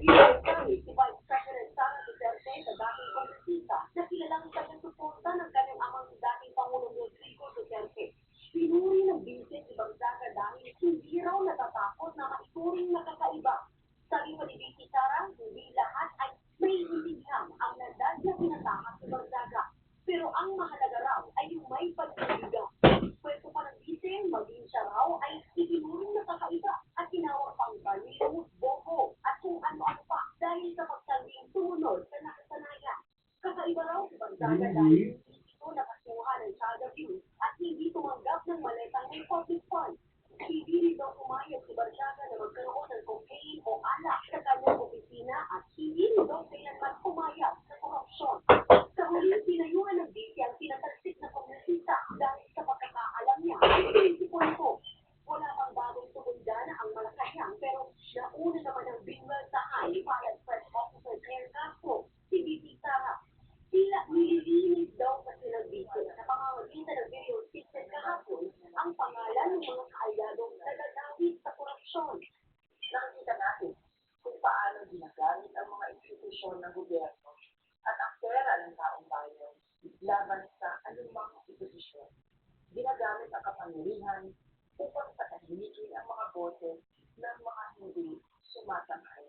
Inulit si Vice President Sara Duterte sa dating kongresista na kilalang taga-suporta ng kanyang amang dating Pangulong Rodrigo Duterte. Pinuri ng Vincent Ibarzaga dahil hindi raw natatakot na maituring na kakaiba. Sabi pa ni Vicky Sara, hindi lahat ay may intindihan ang landad na pinatakas ni Barzaga. Pero ang mahalaga raw ay yung may pag-ibigan. Pwede pa ng Vice, maging siya raw ay itinuring na kakaiba at tinawag pang balilong bobo at kung ano-ano pa dahil sa pagsabing sumunod sa nakasanayan. Kakaiba raw si Barzaga dahil hindi ito nakasuha ng child abuse at hindi tumanggap ng maletang may public fund. Hindi rin daw pumayag si Barzaga na magkaroon ng cocaine o alak sa kanyang opisina at hindi rin daw kailanman pumayag sa korupsyon. Sa huli, pinayuhan ng Vice ang tinatagsik na kongresista dahil sa pagkakaalam niya ang prinsipyo nito. Wala pang bagong tugon dyan ang Malacanang pero nauna naman ang binbalsahan ni Payag Press Officer Claire Castro, si Vicky Sara. Tila nililinis daw kasi ng Vice sa pamamagitan ng video system kahapon ang pangalan ng mga kaalyadong nagagawit sa korupsyon. Nakikita natin kung paano ginagamit ang mga institusyon ng gobyerno at ang pera ng taong bayan laban sa anumang institusyon. Ginagamit ang kapangyarihan upang patahimikin ang mga bote ng mga hindi sumasangay.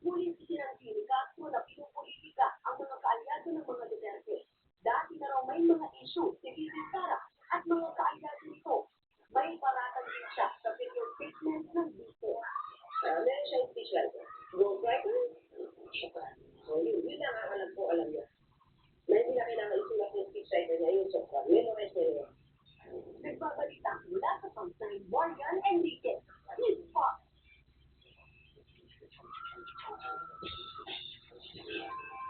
Ngunit sinansi ni Castro na pinupolitika ang mga kaalyado ng mga Duterte. Dati na raw may mga issue si Vicky Sara at mga kaalyado nito. May paratang din siya sa video statement ng Vice. Meron siyang speech like that. Ghostwriter? Siya. So, yun lang ang alam niya. Na hindi na kailangan isulat yung speech writer niya, yung software. Memorize niya yun. Nagbabalita mula sa Pangsain Morgan Enriquez. News Spot.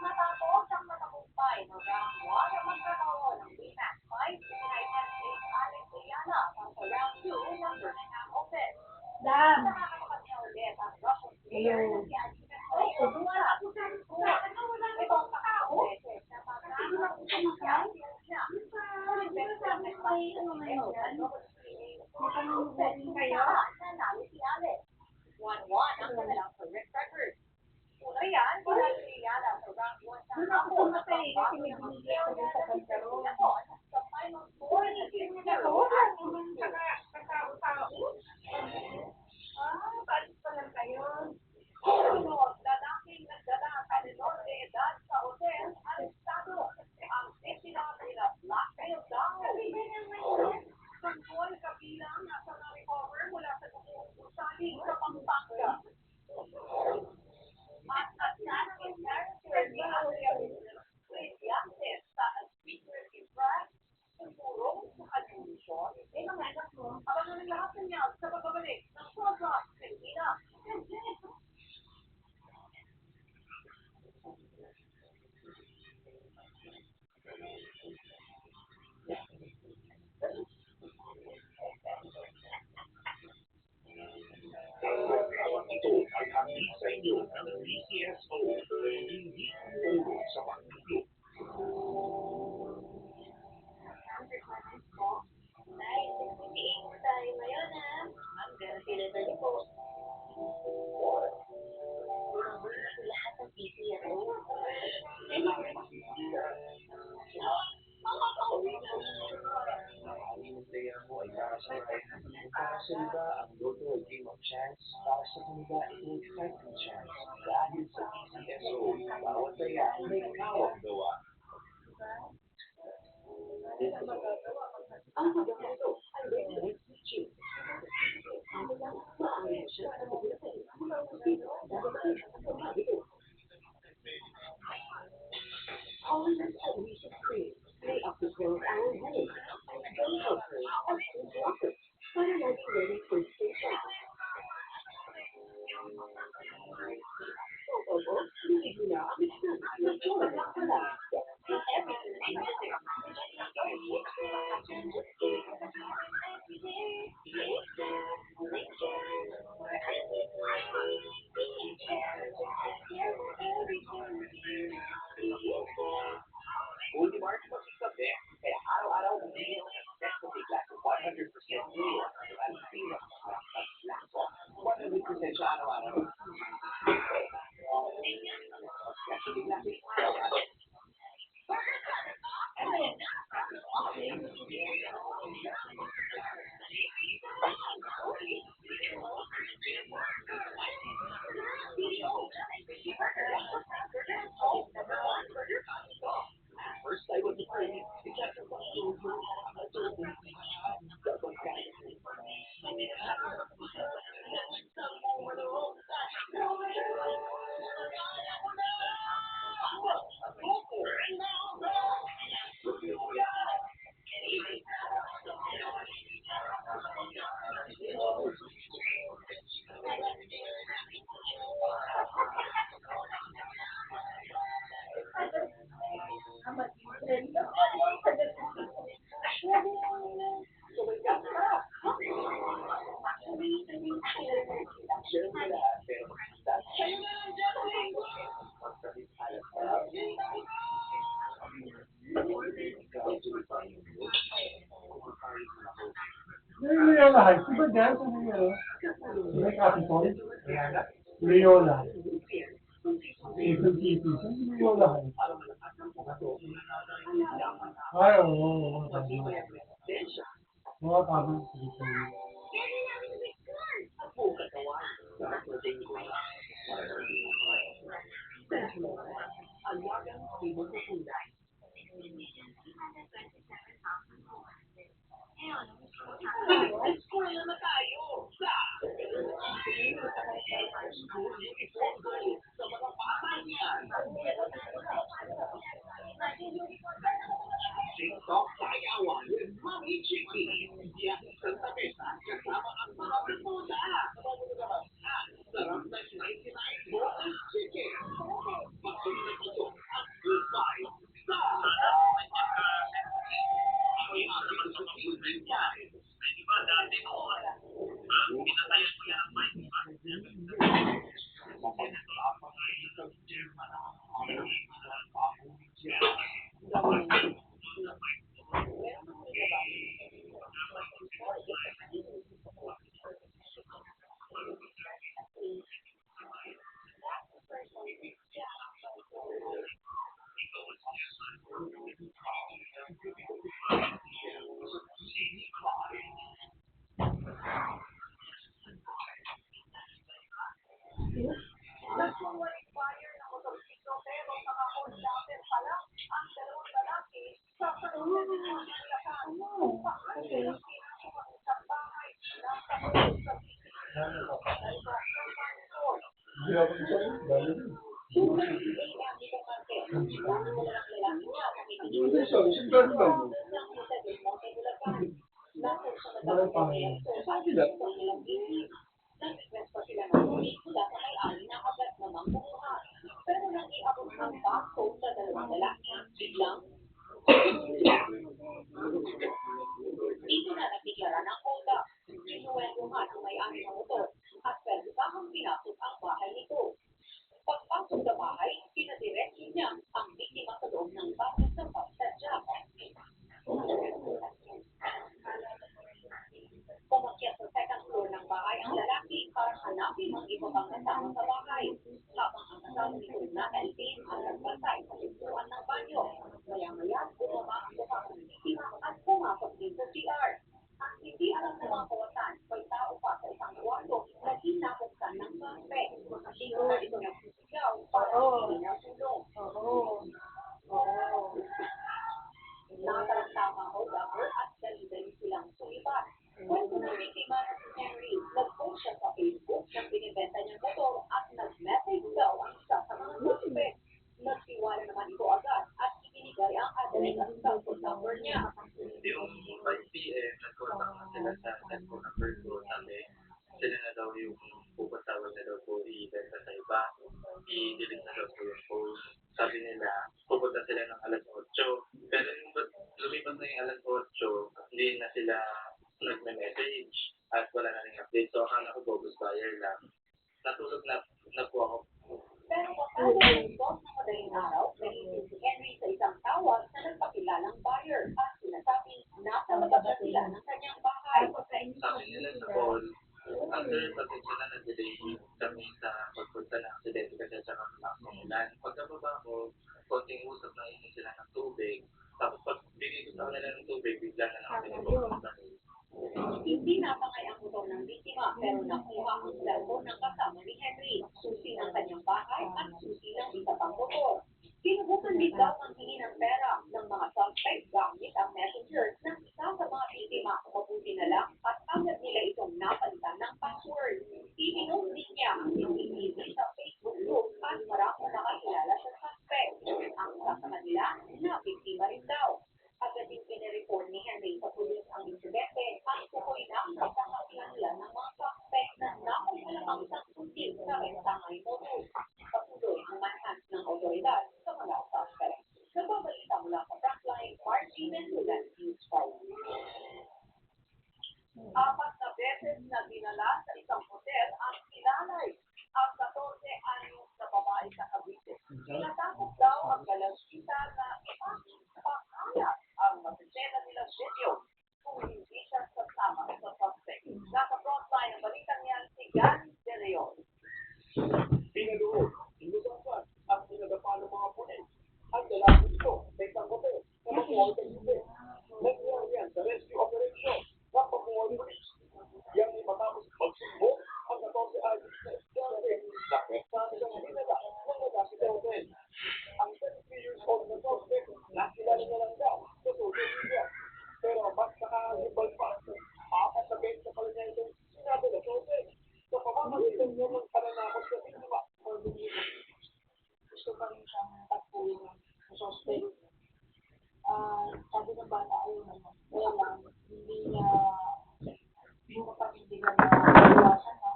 Matapos ang matagumpay ng round 1 ang magkakaroon ng BMAX fight, United States Alex Ayala para sa round 2 ng Birmingham Open. Nakakapag niya ulit ang Russian player na si Anita Sotomayor. Ito ang pakakabeses na pagkakaroon niya siya. Ulit ang nanalo si Alex. 1-1 ang kanilang correct record. Una yan, panalo ni Ayala sa round 1 sa hapon at pagbago ng mga player sa pagkaroon sa final score ni Gino at palis pa lang kayo. Sunod, lalaking nagdala sa menor de edad sa hotel, arestado. Ang destinado nila, Black Tail daw. Control kabilang nasa na-recover mula sa gusali sa Pampanga. At natin character ni Andrea Estudiantes sa speaker in France, siguro sa kalimusyon. Mga anak mo, abangan ng lahat ng yan sa pagbabalik ng Sosa, Pilipinas. Ito ay hatid sa inyo ng DCSO, hindi ulo sa pagtulog. Tayo ngayon ha. Hanggang sila na po. Lahat ng DCSO. Ang player mo ay para sa life. Para sa iba, ang Lotto ay game of chance. Para sa kanila, ito ay fighting chance. Dahil sa PCSO, bawat taya may kawang gawa. Ang pagkakato ay regular teaching. Ano lang, maaari siya sa mga Hollywood at recent cream may up to 12-hour headache and day helpers or sleep walkers. Para lagi ready for station. Opo, hindi mo na ang isang na-joy lang pala. Everything is missing. Fully March magsasabi, kaya araw-araw hindi nyo na-expect na bigla sa 100% clear at pinaka-black 100% siya araw-araw. Leola Heights. Di ba dyan? Sa may, may Capitol? Leola. Quezon City. Saan yung Leola Heights? Ay, oo. Mga tabi. Eskwela na tayo sa School Uniform Gold sa mga bata niyan. TikTok sayawan with Mommy Chicky. Yan sa tabesa kasama ang mga bermuda. At sarap na 99 bonus chicken. Patuloy na ito ang good vibes sa Ako'y aking sa TV5. Di ba dati noon? Pinatayan ko yan ang Nagsuwaring fire ng motorsiklo pero nakakonsyaper pala ang dalawang lalaki sa panulan ng mga lakas. Paano ang isang bahay na sa nag-request pa sila ng tubig mula sa may-ari na agad namang kumuha. Pero nang iabot ng backhoe sa dalawang lalaki, biglang dito na nagdeklara ng kota. Sinuwenduhan ang may-ari ng motor at perdutahang pinasok ang bahay nito. Pagpasok sa bahay, pinadiretso niya ang biktima sa loob ng bahay sa pagsadya. Umakyat sa second floor ng bahay ang lalaki para hanapin ang iba pang kasama sa bahay. Habang ang kasama nito nakalipin ang nagbantay sa pintuan ng banyo. Maya-maya, bumaba ang mukha ng biktima at pumasok din sa CR. Ang hindi alam ng mga kawasan, may tao pa sa isang kwarto na hinabuksan ng suspect. Siguro na ito nagsusigaw para hindi na tulong. Nakatarantama o dapper at dali-dali silang sulipat. Kwento ng biktima na si Henry, nag-post siya sa Facebook na binibenta niyang motor at nag-message daw ang isa sa mga suspect. Nagtiwala naman ito agad at ibinigay ang address at cellphone number niya. Yung 5 PM, nag-contact na sila sa cellphone number ko. Sabi, sila na daw yung pupunta na daw po i-benta sa iba. I-delete na daw po yung post. Sabi nila, pupunta sila ng alas 8. Pero yung lumipas na yung alas 8, hindi na sila nagme-message at wala na rin update. So, akala ko bogus buyer lang. Natulog na po ako. Pero kapag ng boss ng madaling araw, naisip si Henry sa isang tawag na nagpakilalang buyer at sinasabing nasa labas na sila ng kanyang bahay. Sabi nila sa call, after pasensya na nag-delay kami sa pagpunta ng aksidente kasi sa kamulan. Pagkababa ko, konting usap na isin sila ng tubig. Tapos pag bigay ko sa kanila ng tubig, bigla na lang kami nagpupunta. Hindi napangay ang motor ng biktima pero nakuha ang cellphone ng kasama ni Henry, susi ng kanyang bahay at susi ng isa pang motor. Sinubukan din daw ang hingi ng pera ng mga suspect gamit ang messenger ng isa sa mga biktima. Mabuti na lang at agad nila itong napalitan ng password. Ibinost din niya ang CCTV sa Facebook group at maraming nakakilala sa suspect. Ang kasama nila na biktima rin daw. Agad din pinireport ni Henry sa pulis ang insidente at tukoy na ang pagkakakilanlan ng mga suspect na nakalimutan ang isang susi sa Entangay Motor. Patuloy ang manhunt ng otoridad sa mga suspect. Nagbabalita mula sa Frontline, Margie Mendoza, News 5. 4 na beses na dinala sa isang hotel ang ilalay ang 14 anyos na babae sa Cavite. Tinatapos daw ang galasita na ipakakalat ang masisena nilang video kung hindi siya sasama sa suspect. gusto pa rin siyang pagpulong sa suspect. Sabi ng bata ayaw naman. Kaya lang, hindi mapanindigan na iwasan na.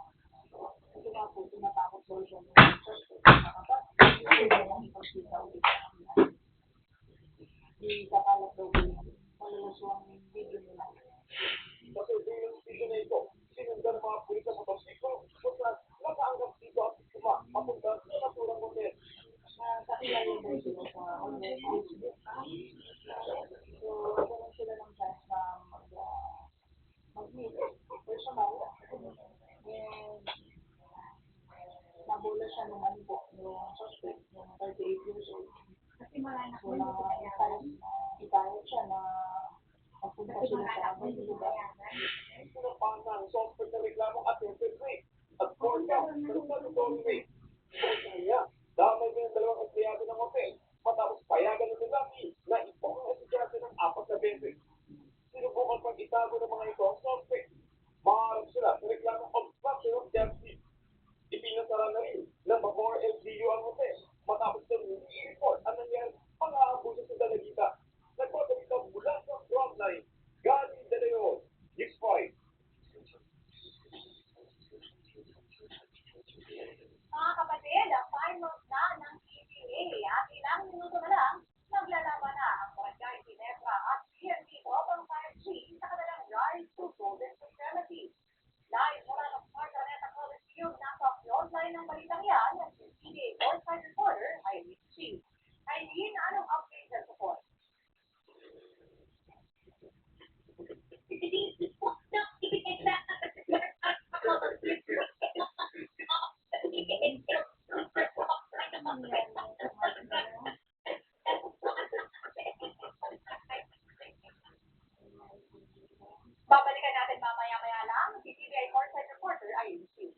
Kasi nga po, tinatakot daw siya ng suspect. Hindi na lang ipagkita ulit sa kanila. Hindi kakalat daw po yung maluluswang video nila. Kasi yung video na ito, sinundan ng mga pulis sa motorsiklo kung saan nakaanggap dito at papunta sa naturang hotel. Kakilala daw sila sa online Facebook. So, nagkaroon sila ng chance na mag-meet personal. And nabula siya nung ano po, yung suspect, yung 38 years old. Kasi marami po na itayot siya na magpunta sila sa abang lugar. Pinapasa ang suspect na reklamo at interpret at court out sa statutory rate. Kung kanya, damay ng dalawang empleyado ng hotel matapos payagan ng lalaki na ipong ang estudyante ng 4 na beses. Sinubukan pang itago ng mga ito ang suspect. Maharap sila sa reklamong obstruction of justice. Ipinasara na rin ng Bacoor LGU ang hotel matapos na i-report ang nangyari pang-aabuso sa dalagita. Nagpabalita mula sa frontline. Galing De Leon, News 5. Mga kapatid, ang final na ng PTA at ilang minuto na lang, naglalaban na ang Barangay Ginebra at PNP Tropang 5G sa kanilang Rise to Golden Specialty. Live mula ng Margareta Coliseum, nasa frontline ng balitang yan, ang PTA All-Side Reporter, Eileen C. Eileen, anong update sa support? Babalikan natin mamaya-maya lang si TVI All-Side Reporter, Eileen C.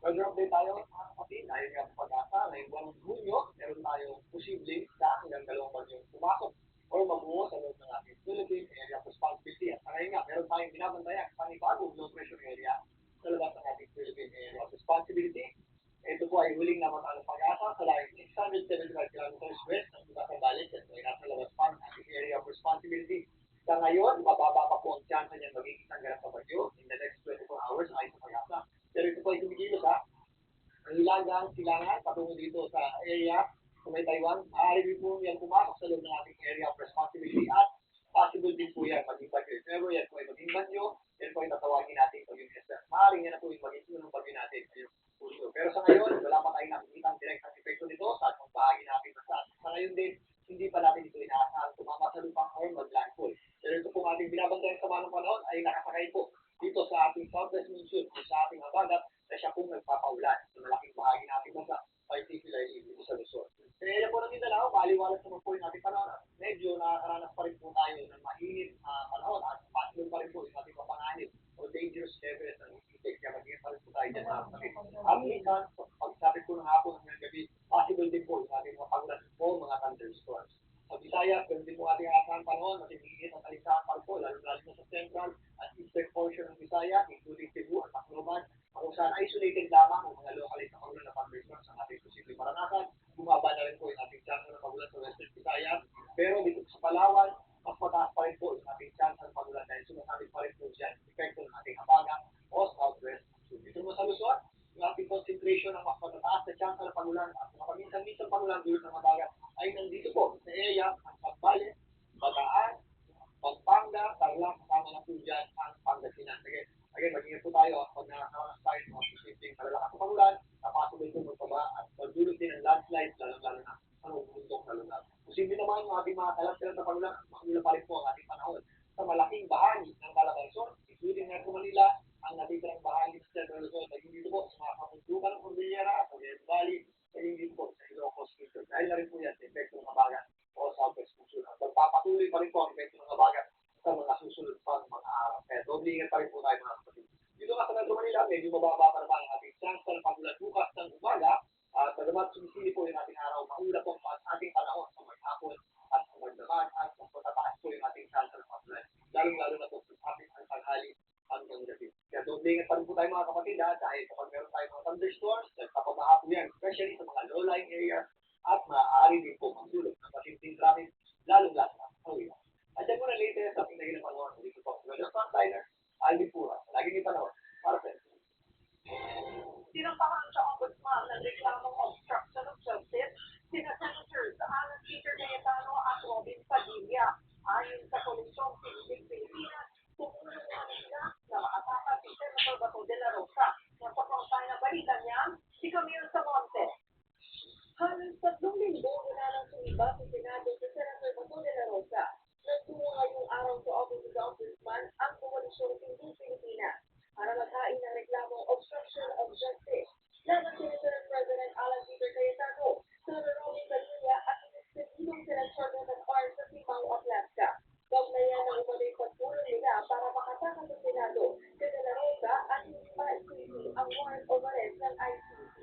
Mag-update tayo mga kapatid, dahil nga sa pag-asa, ngayong buwan ng Hunyo, meron tayong posibleng isa hanggang dalawang bagyong pumasok o mabuo sa loob ng ating Philippine Area of Responsibility. At ngayon nga, meron tayong binabantayan panibagong low pressure area sa labas ng ating Philippine Area of Responsibility. Ito po ay huling namatang ng pag-asa sa layong 675 kilometers west ng Sugat ng Balik at ay nasa labas pa ng ating Area of Responsibility. Sa ngayon, mababa pa po ang chance niya maging isang ganap na bagyo in the next 24 hours ayon sa pag-asa. Pero ito po ay tumigilos ha. Ang hilagang silangan patungo dito sa area sa may Taiwan. Maaari din po yan pumasok sa loob ng ating area of responsibility at possible din po yan maging bagyo. Pero yan po ay maging bagyo, yan po ay tatawagin natin pag-yung Esther. Maaaring yan na po yung maging unang bagyo natin. Pero sa ngayon, wala pa tayong nakikita ang direct ang epekto nito sa atong bahagi natin. Sa ngayon din, hindi pa natin ito inaasahan tumama sa lupa or mag-landfall. Pero ito pong ating binabantayan sa manong panahon ay nakasakay po dito sa ating southwest monsoon o sa ating habagat na siya pong nagpapaulan sa malaking bahagi natin bansa, particularly dito sa Luzon. Sa area po ng Mindanao, maliwalas naman po yung ating panahon. Medyo nakakaranas pa rin po tayo ng mainit panahon at possible pa rin po yung ating mapanganib o dangerous levels ng itik. Kaya mag-ingat pa rin po tayo dyan sa sakit. At minsan, pagsapit po ng hapon ng gabi, possible din po yung ating mapangulan o mga thunderstorms. Sa Visayas, ganun din po ating asahan panahon, matinigit ang kalisahan pa po, lalo-lalo na sa central at eastern portion ng Visayas, including Cebu at Tacloban, kung saan isolated lamang ang mga localized na pagulan na thunderstorms ang ating posibleng maranasan. Bumaba na rin po yung ating chance ng pagulan sa western Visayas. Pero dito sa Palawan, mas mataas pa rin po yung ating chance ng pagulan dahil sumasabit pa rin po dyan ang epekto ng ating habagat o southwest. Dito mo sa Luzon, yung ating concentration ng mas matataas na chance ng pagulan at mga paminsan-minsan pagulan dulot ng habagat ay nandito po sa area ng Pagbales, Bataan, Pampanga, Tarlac, kasama na po dyan ang Pangasinan. Again, mag-ingat po tayo pag nakakaranas tayo ng mga posibleng malalakas na pagulan, napasabay po magpaba at magdulot din ng landslide, lalo-lalo na sa bundok na lugar. Posible naman yung ating mga kalat-kalat na pagulan, makagula pa rin po ang ating panahon sa malaking bahagi ng Calabarzon, including Metro Manila, ang natitirang bahagi ng Central Luzon, naging dito po sa mga kamundukan ng Cordillera, sa Quezon Valley, naging dito po sa Ilocos Region. Dahil na rin po yan sa epekto ng habagat o southwest monsoon. At magpapatuloy pa rin po ang epekto ng habagat sa mga susunod pang mga araw. Kaya doble ingat pa rin po tayo mga kapatid. Dito nga sa Metro Manila, medyo mababa pa naman ang ating chance ng pagulan bukas ng umaga. At bagamat sumisili po yung yung ating araw, maulap po ang ating panahon sa maghapon at sa magdamag at sa matataas po yung ating chance ng pag-blood. Lalong-lalo na po sa ating ang tanghali hanggang gabi. Kaya doble ingat pa rin po tayo mga kapatid dahil kapag meron tayong mga thunderstorms, nagpapabaha po yan, especially sa mga low-lying area at maaari din po magdulot ng matinding traffic, lalong-lalo na sa uwian. At yan muna latest sa ating naging panahon. Dito po, Weather Frontliner, Alvin Pura. Lagi may panahon para sa inyo. Sinampahan sa ombudsman ng reklamong obstruction of justice sina Senators Alan Peter Cayetano at Robin Padilla. Ayon sa Komisyong Sinisig Pilipinas, pumunong nila na makatakas si Senator Bato de la Rosa. Nasa frontline na balita niya, si Camille Samonte. Halos 3 linggo mula nang sumiba sa Senado si Senator Bato de la Rosa. Nagtungo ngayong araw sa Office of the Ombudsman ang Koalisyong Sinisig Pilipinas para maghain ng reklamong obstruction of justice laban kay Senate President Alan Peter Cayetano, Senator Robin Padilla at Senadong Senator Nathan R. sa Timao, Alaska. Kaugnayan ng umano'y pagpulong nila para makatakas sa Senado kay De La Rosa at hindi ma-isisi ang warrant of arrest ng ICC.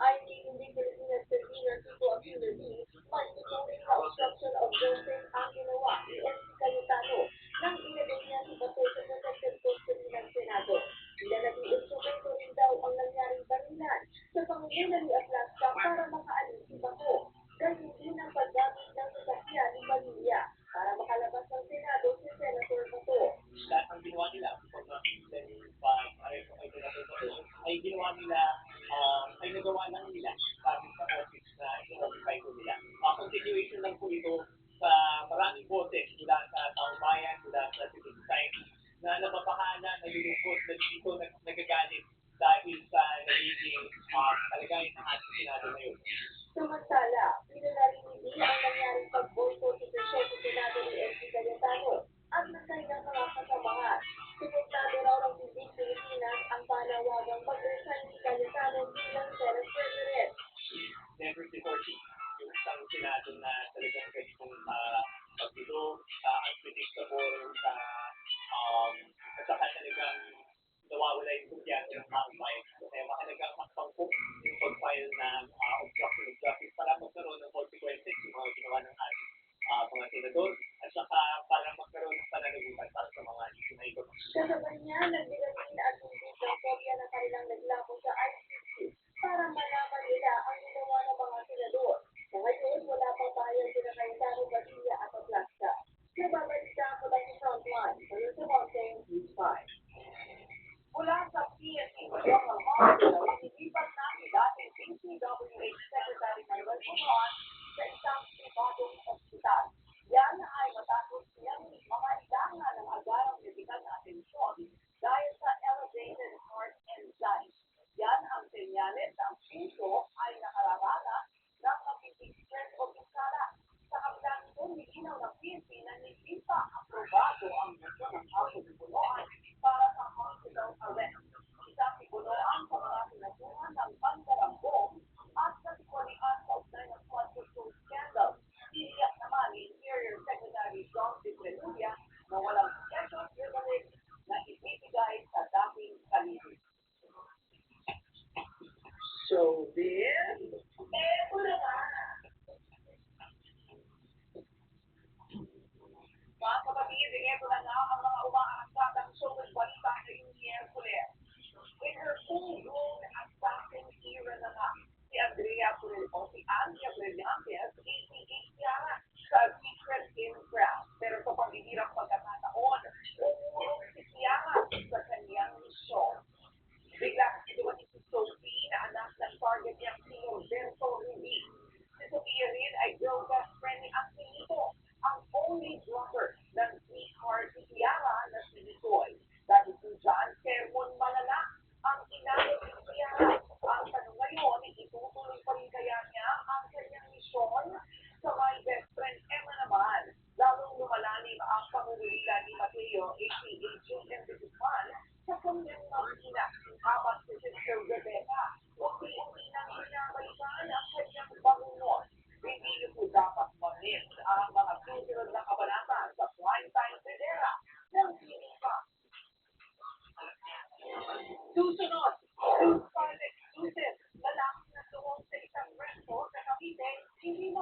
Ayon kay hindi Pilipinas Convener Tito Aquino D, may ituring na obstruction of justice ang ginawa ni SP Cayetano nang ilagay niya si Bato sa protected custody ng Senado. Sila nag-iinstrumento rin daw ang nangyaring barilan sa pangunguna ni Alaska para makaalis si Bato. Ganyan din ang paggamit ng sasakyan ni Padilla para makalabas ng Senado si Senator Bato. Lahat ng ginawa nila ay ginawa nila ay nagawa lang nila sabi sa office na i-notify ko nila. Continuation lang po ito sa maraming boses mula sa taong bayan, mula sa civil society na napapahala, nalulungkot, nalilito, nagagalit dahil sa nagiging kalagayan ng ating Senado ngayon. Samantala, pinanarinig ang nangyaring pag-boycott sa Senado ni SP Cayetano at ng kanyang mga kasamahan. Suportado raw ng Sinisig Pilipinas ang panawagang mag-resign si Cayetano bilang Senate President. Never before seen yung isang Senado na talagang ganitong pagbilog, unpredictable, at saka talagang nawawala yung kumpiyansa ng taong bayan. Kaya mahalagang hakbang po yung pag-file ng obstruction of justice para magkaroon ng consequences yung mga ginawa ng ating mga senador at saka para magkaroon ng pananagutan para sa mga issue na ito. Kasabay niya, nagbilangin at hindi ng kopya ng kanilang naglako sa ICC para malaman nila ang ginawa ng mga senador. Sa ngayon, wala pang bayang sina Cayetano, Padilla at Alaska. Nababalik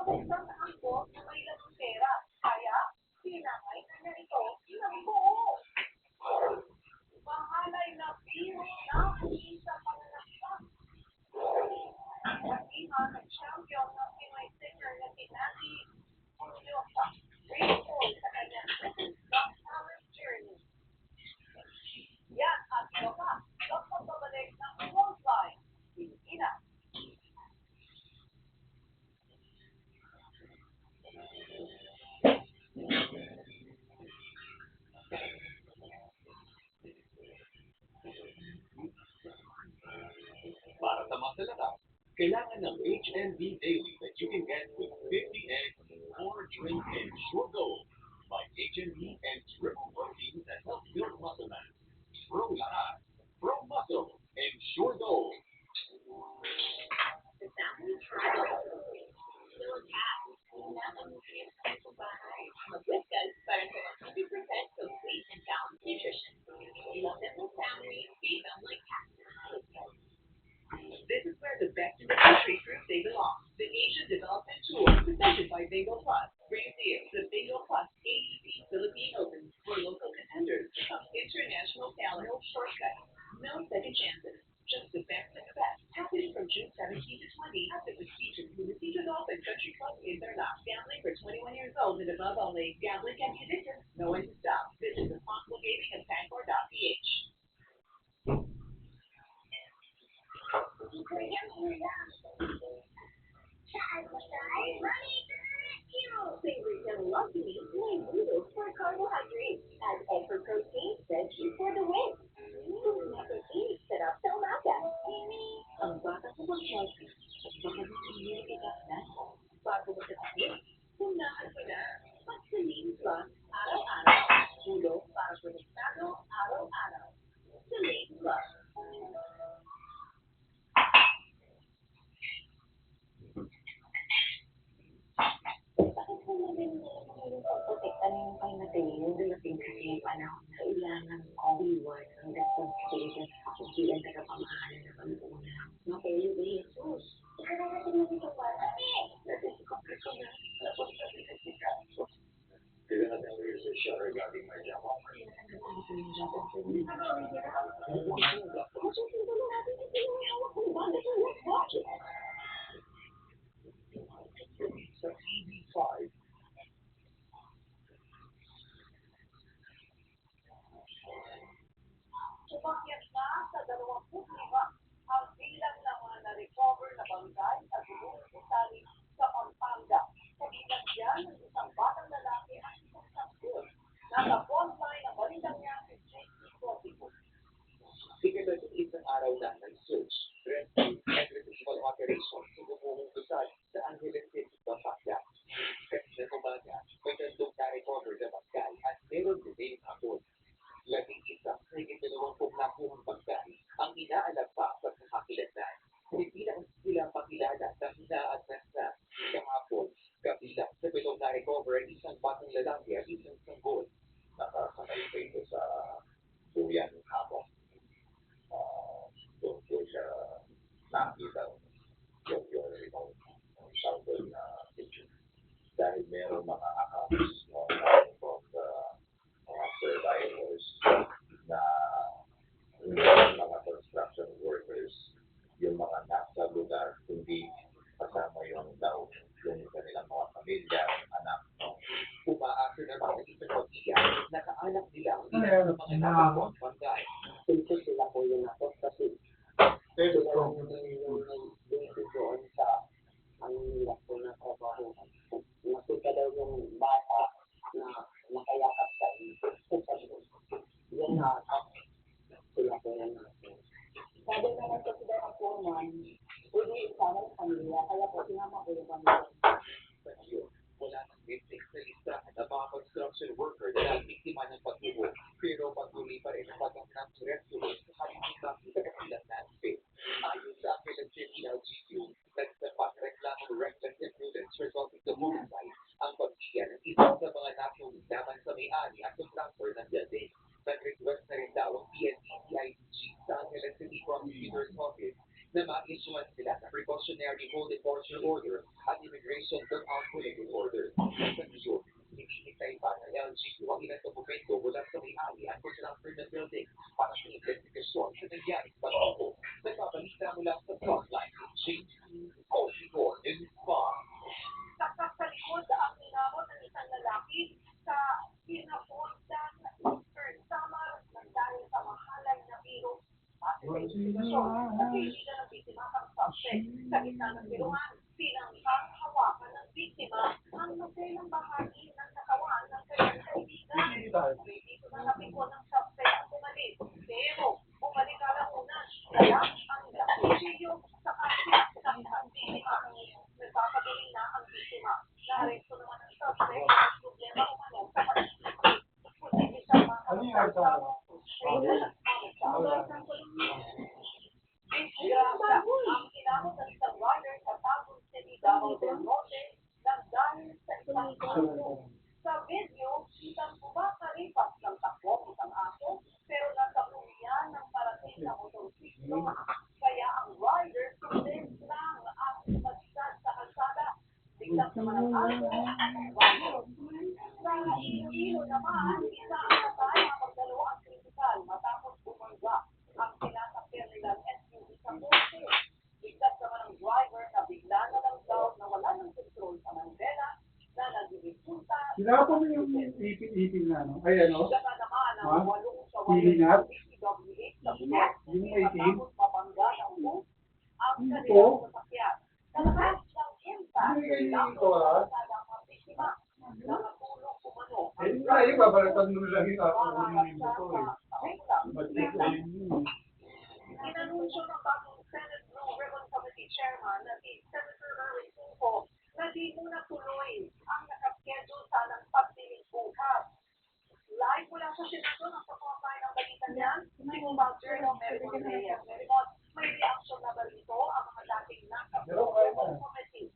sa isang angkot na may lamang pera. Kaya, kinakainan na ito ng buo. Mahalay na biro na isa panganaksak. Naging champion ng Pinoy singer na si Nati Unyosa. Grateful sa kanyang Got Talent journey. Yan at iba pa sa pagbabalik ng Frontline Pilipinas. Para sa mga lakas, kailangan ng HMB Daily that you can get with 50 eggs or drink Ensure Gold by HMB and triple protein that helps build muscle mass. Pro lahat, pro muscle, Ensure Gold. The family trial. Still a cat. Nakakamuhin sa bahay. Mag-whiskas para sa 100% complete and balanced nutrition. Love them with family, feed them like cats. This is where the best in the country group they belong. The Asian Development Tour, presented by Bingo Plus, brings you the Bingo Plus AEP Philippine Open, where local contenders become international talent. No shortcuts, no second chances, just the best of the best. Happening from June 17 to 20 at the prestigious Municipio Golf and Country Club in Bernal. Gambling for 21 years old and above only. Gambling can be addictive. No one to stop. Visit Responsible Gaming at Pancor.ph. Favorite and lucky plain noodles for carbohydrates. Add egg for protein, veggie for the win. Never eat sarap sa umaga. Ang bata ko bang healthy? Baka hindi kita na. Bago mo sa kapit, punahan ko na. Pagsalin plus araw-araw. Ulo para konektado araw-araw. Salin plus. Bakit po natin yung pagprotektan yung kay Mateo? Dating kasi yung panahon na kailangan kong iwan ang responsibility ako bilang tagapamahalan na Panginoon. Mateo de Jesus. Kaya natin na dito ba? Natin si Kompleto na. Napunta rin sa sika. Kailan natin ang research siya regarding my job offer. Masusunod na natin ito yung hawak ng bagay ng next budget. Sa TV5, Sumakyat na sa 25 ang bilang ng mga na-recover na bangkay sa gulong gusali sa Pampanga. Kabilang dyan ng isang batang lalaki at isang sanggol. Nasa frontline ang balitang niya si J.C. Cosico. ikalabing isang araw na ng search, rescue, and retrieval operation sa gumuhong gusali sa Angeles City, Pampanga. Kasi sa umaga, may tandong na-recover na bangkay at meron din hapon. Labing isang higit 20 nakuhang bangkay ang inaalam pa sa kakilanlan. Hindi lang sila pakilala sa inaatras na kahapon. Kabilang sa pitong na-recover ang isang batang lalaki at isang sanggol. Nakasakay pa ito sa Suyan hapon. Doon po siya nakita yung sanggol na picture. Dahil meron mga accounts from the mga survivors na mga construction workers, yung mga nasa lugar, hindi kasama yung daw yung kanilang mga pamilya, anak. Umaasa naman ang isang pag-iyak na kaanak nila ang mga nakapon bangkay. Since sila po yung ako kasi sila yung nag-basic doon sa ang hirap ko na trabaho. Nakita daw yung bata na nakayakap sa yan na sila po yan natin. Sabi naman kasi daw ang punan, pwede isama ng pamilya, kaya po sinama ko yung pamilya. Sa iyo, wala nang basic na listahan ng mga construction worker na biktima ng pagbubo. Pero patuloy pa rin ang pagkakanap ng rescue sa kanilang makita kapilang landscape. Ayon sa Angeles City LGQ, nagsapat reklamo ng reckless imprudence resulting sa homicide ang pagsiya ng isang sa mga nasunod laban sa may-ari at contractor ng building. Nag-request na rin daw ang PNP-CIDG sa Angeles City Prosecutor's Office na ma-issuean sila ng precautionary hold enforcement order at Migration got out bulletin order. Sa New hinihintay pa ng LGU ang ilang dokumento mula sa may-ari at Cultural Permit Building para sa investigasyon sa nangyari sa Bato. Nagbabalita mula sa Frontline, JP Oshigor News Farm. Sa ang ninamot ng isang lalaki sa Pinapuntan, Eastern Samar, dahil sa mahalay na virus. At sa investigasyon, napilitan ng biktima ang suspect sa gitna ng biruan. Pinanghahawakan ng biktima ang maselang bahagi ng katawan ng kanyang kaibigan. Dito na napikon ng suspect ang umalis. Pero umalik alauna, kaya ang kuchilyo sa kasya ng biktima. Nagpapagaling na ang biktima. Naaresto naman ang suspect at problema umano sa pag-ibig. Kundi isang mga ang kinamot ng isang rider sa Tagum City, Davao del Norte, nang dahil sa isang aso. Sa video, isang kumakaripas ng takbo isang aso, pero nasa umiyan ng parating na motorsiklo. Kaya ang rider sundin lang at umaligad sa kalsada. Biglang naman ang aso at ang rider. Sa Iloilo naman, isa ang nataya magdalo ang kritikal matapos bumangga ang sinasakyan nilang SUV sa poste. Biglas naman ang driver na bigla na lang daw na wala ng kontrol sa manibela na nagdidipunta. Sinapo mo yung ipin na, no? Ay, ano? Gata naman Ha? ang walong sa Pilingat? DPWH sa buwan. Yung 18? Matapos mabangga ng bus ang Ito? kanilang sasakyan. Sa lahat ng impact, Hindi kayo lang ito, ha? ang biktima. Nakatulong umano. Eh, kaya babalitan mo lang yung tapunin mo to, eh. Ba't di ko yun? Inanunsyo ng bagong Senate Blue Ribbon Committee Chairman na si Senator Erwin Tulfo na di muna tuloy ang nakaschedule sanang pagdinig bukas. Live mula sa Senado ng pagkakay ng balita niyan, si Mubang Journal Meribon Reyes. Meribon, may reaction na ba rito ang mga dating nasa Blue Ribbon Committee?